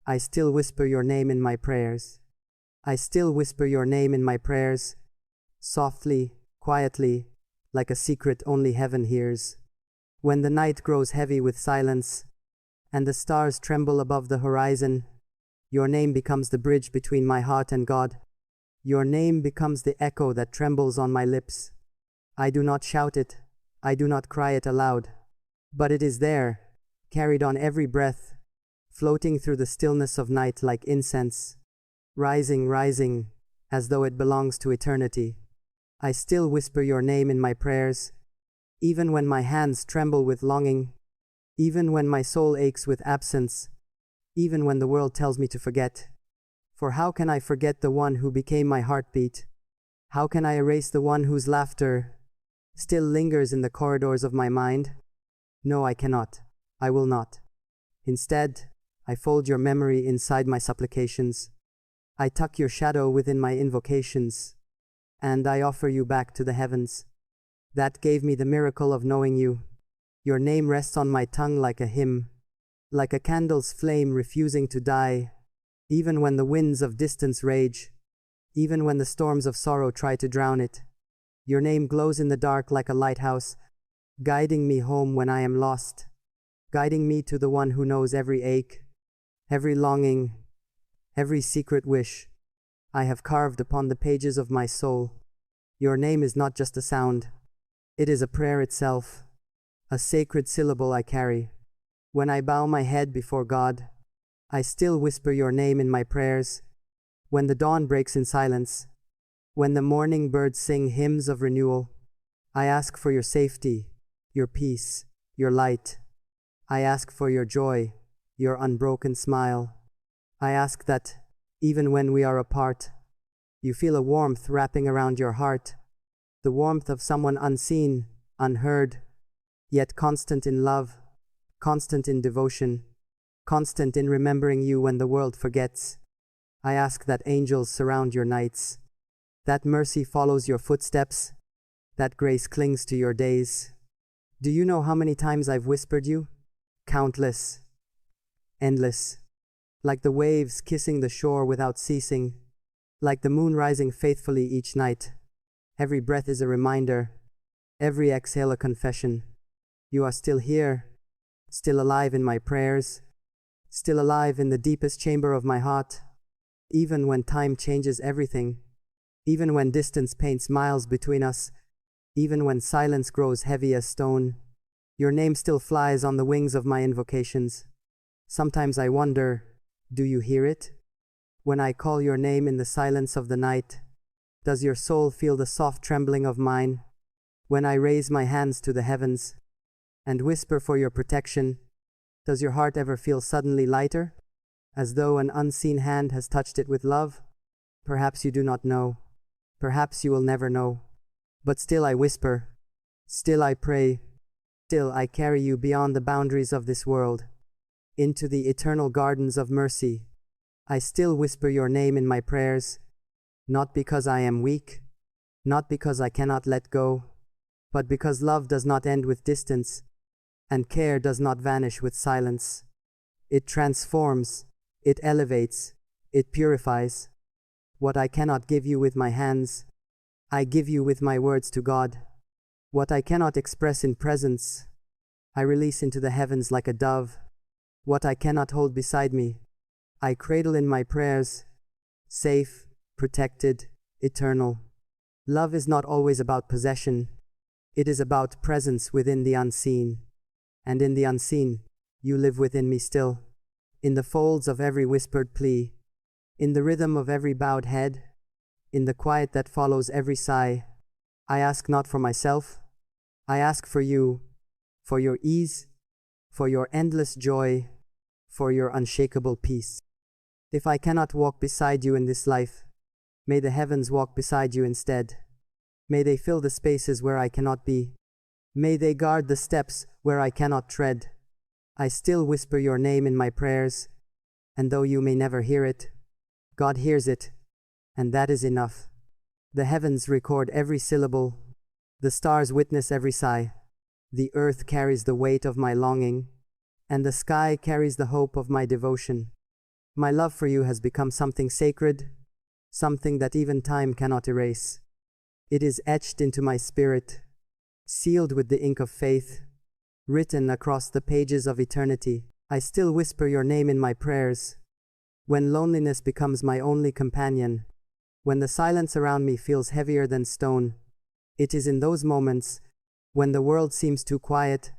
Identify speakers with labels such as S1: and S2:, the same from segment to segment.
S1: I still whisper your name in my prayers. I still whisper your name in my prayers, softly, quietly, like a secret only heaven hears. When the night grows heavy with silence, and the stars tremble above the horizon, your name becomes the bridge between my heart and God. Your name becomes the echo that trembles on my lips. I do not shout it, I do not cry it aloud, but it is there, carried on every breath, floating through the stillness of night like incense, rising, rising, as though it belongs to eternity. I still whisper your name in my prayers, even when my hands tremble with longing, even when my soul aches with absence, even when the world tells me to forget. For how can I forget the one who became my heartbeat? How can I erase the one whose laughter still lingers in the corridors of my mind? No, I cannot. I will not. Instead, I fold your memory inside my supplications. I tuck your shadow within my invocations, and I offer you back to the heavens. That gave me the miracle of knowing you. Your name rests on my tongue like a hymn, like a candle's flame refusing to die, even when the winds of distance rage, even when the storms of sorrow try to drown it. Your name glows in the dark like a lighthouse, guiding me home when I am lost, guiding me to the one who knows every ache, every longing, every secret wish I have carved upon the pages of my soul. Your name is not just a sound, it is a prayer itself, a sacred syllable I carry. When I bow my head before God, I still whisper your name in my prayers. When the dawn breaks in silence, when the morning birds sing hymns of renewal, I ask for your safety, your peace, your light. I ask for your joy, your unbroken smile. I ask that, even when we are apart, you feel a warmth wrapping around your heart, the warmth of someone unseen, unheard, yet constant in love, constant in devotion, constant in remembering you when the world forgets. I ask that angels surround your nights, that mercy follows your footsteps, that grace clings to your days. Do you know how many times I've whispered you? Countless, endless, like the waves kissing the shore without ceasing, like the moon rising faithfully each night. Every breath is a reminder, every exhale a confession. You are still here, still alive in my prayers, still alive in the deepest chamber of my heart, even when time changes everything, even when distance paints miles between us, even when silence grows heavy as stone. Your name still flies on the wings of my invocations. Sometimes I wonder, do you hear it? When I call your name in the silence of the night, does your soul feel the soft trembling of mine? When I raise my hands to the heavens and whisper for your protection, does your heart ever feel suddenly lighter, as though an unseen hand has touched it with love? Perhaps you do not know. Perhaps you will never know. But still I whisper. Still I pray. Still I carry you beyond the boundaries of this world, into the eternal gardens of mercy. I still whisper your name in my prayers, not because I am weak, not because I cannot let go, but because love does not end with distance, and care does not vanish with silence. It transforms, it elevates, it purifies. What I cannot give you with my hands, I give you with my words to God. What I cannot express in presence, I release into the heavens like a dove. What I cannot hold beside me, I cradle in my prayers, safe, protected, eternal. Love is not always about possession. It is about presence within the unseen. And in the unseen, you live within me still, in the folds of every whispered plea, in the rhythm of every bowed head, in the quiet that follows every sigh. I ask not for myself, I ask for you, for your ease, for your endless joy, for your unshakable peace. If I cannot walk beside you in this life, may the heavens walk beside you instead. May they fill the spaces where I cannot be. May they guard the steps where I cannot tread. I still whisper your name in my prayers, and though you may never hear it, God hears it, and that is enough. The heavens record every syllable, the stars witness every sigh, the earth carries the weight of my longing, and the sky carries the hope of my devotion. My love for you has become something sacred, something that even time cannot erase. It is etched into my spirit, sealed with the ink of faith, written across the pages of eternity. I still whisper your name in my prayers. When loneliness becomes my only companion, when the silence around me feels heavier than stone, it is in those moments, when the world seems too quiet,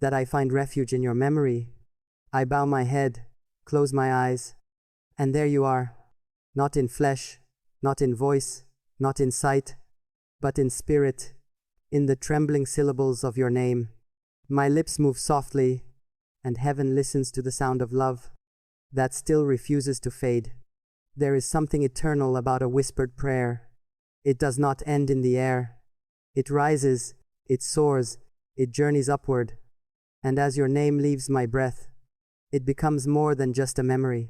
S1: that I find refuge in your memory. I bow my head, close my eyes, and there you are, not in flesh, not in voice, not in sight, but in spirit, in the trembling syllables of your name. My lips move softly, and heaven listens to the sound of love that still refuses to fade. There is something eternal about a whispered prayer. It does not end in the air. It rises, it soars, it journeys upward, and as your name leaves my breath, it becomes more than just a memory.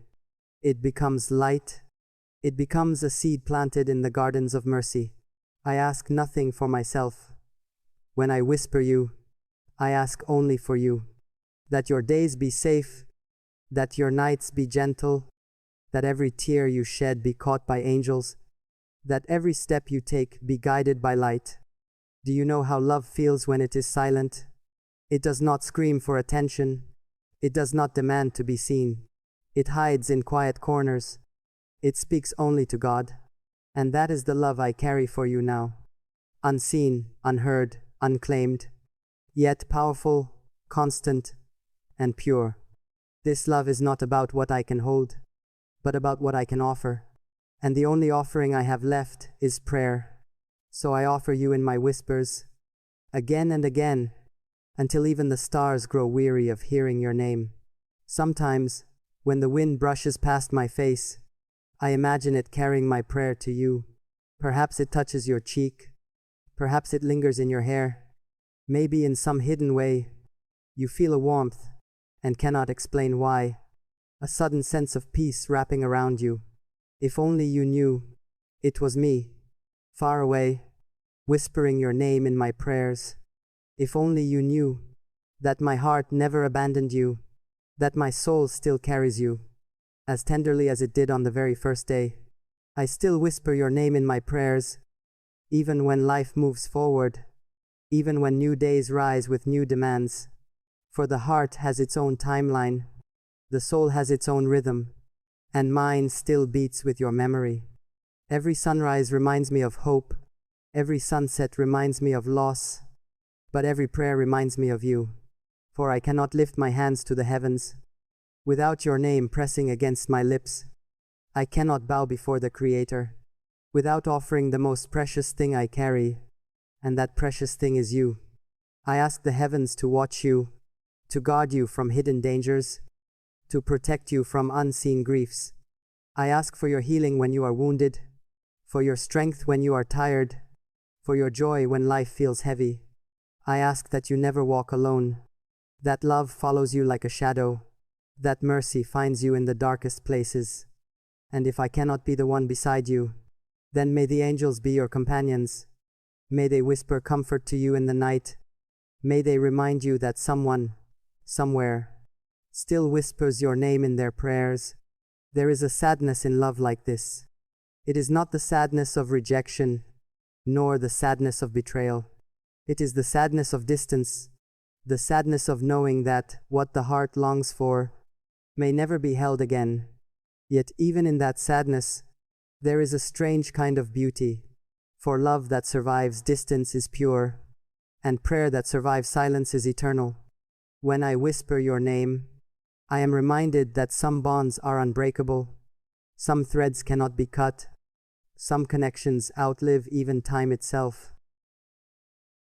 S1: It becomes light. It becomes a seed planted in the gardens of mercy. I ask nothing for myself. When I whisper you, I ask only for you. That your days be safe, that your nights be gentle, that every tear you shed be caught by angels, that every step you take be guided by light. Do you know how love feels when it is silent? It does not scream for attention. It does not demand to be seen. It hides in quiet corners. It speaks only to God. And that is the love I carry for you now. Unseen, unheard, unclaimed, yet powerful, constant, and pure. This love is not about what I can hold, but about what I can offer. And the only offering I have left is prayer. So I offer you in my whispers, again and again, until even the stars grow weary of hearing your name. Sometimes, when the wind brushes past my face, I imagine it carrying my prayer to you. Perhaps it touches your cheek. Perhaps it lingers in your hair. Maybe in some hidden way, you feel a warmth and cannot explain why. A sudden sense of peace wrapping around you. If only you knew, it was me, far away, whispering your name in my prayers. If only you knew that my heart never abandoned you, that my soul still carries you, as tenderly as it did on the very first day. I still whisper your name in my prayers, even when life moves forward, even when new days rise with new demands. For the heart has its own timeline, the soul has its own rhythm, and mine still beats with your memory. Every sunrise reminds me of hope, every sunset reminds me of loss, but every prayer reminds me of you. For I cannot lift my hands to the heavens without your name pressing against my lips. I cannot bow before the Creator without offering the most precious thing I carry, and that precious thing is you. I ask the heavens to watch you, to guard you from hidden dangers, to protect you from unseen griefs. I ask for your healing when you are wounded, for your strength when you are tired, for your joy when life feels heavy. I ask that you never walk alone, that love follows you like a shadow, that mercy finds you in the darkest places. And if I cannot be the one beside you, then may the angels be your companions. May they whisper comfort to you in the night. May they remind you that someone, somewhere, still whispers your name in their prayers. There is a sadness in love like this. It is not the sadness of rejection, nor the sadness of betrayal. It is the sadness of distance, the sadness of knowing that what the heart longs for may never be held again. Yet even in that sadness, there is a strange kind of beauty. For love that survives distance is pure, and prayer that survives silence is eternal. When I whisper your name, I am reminded that some bonds are unbreakable, some threads cannot be cut, some connections outlive even time itself.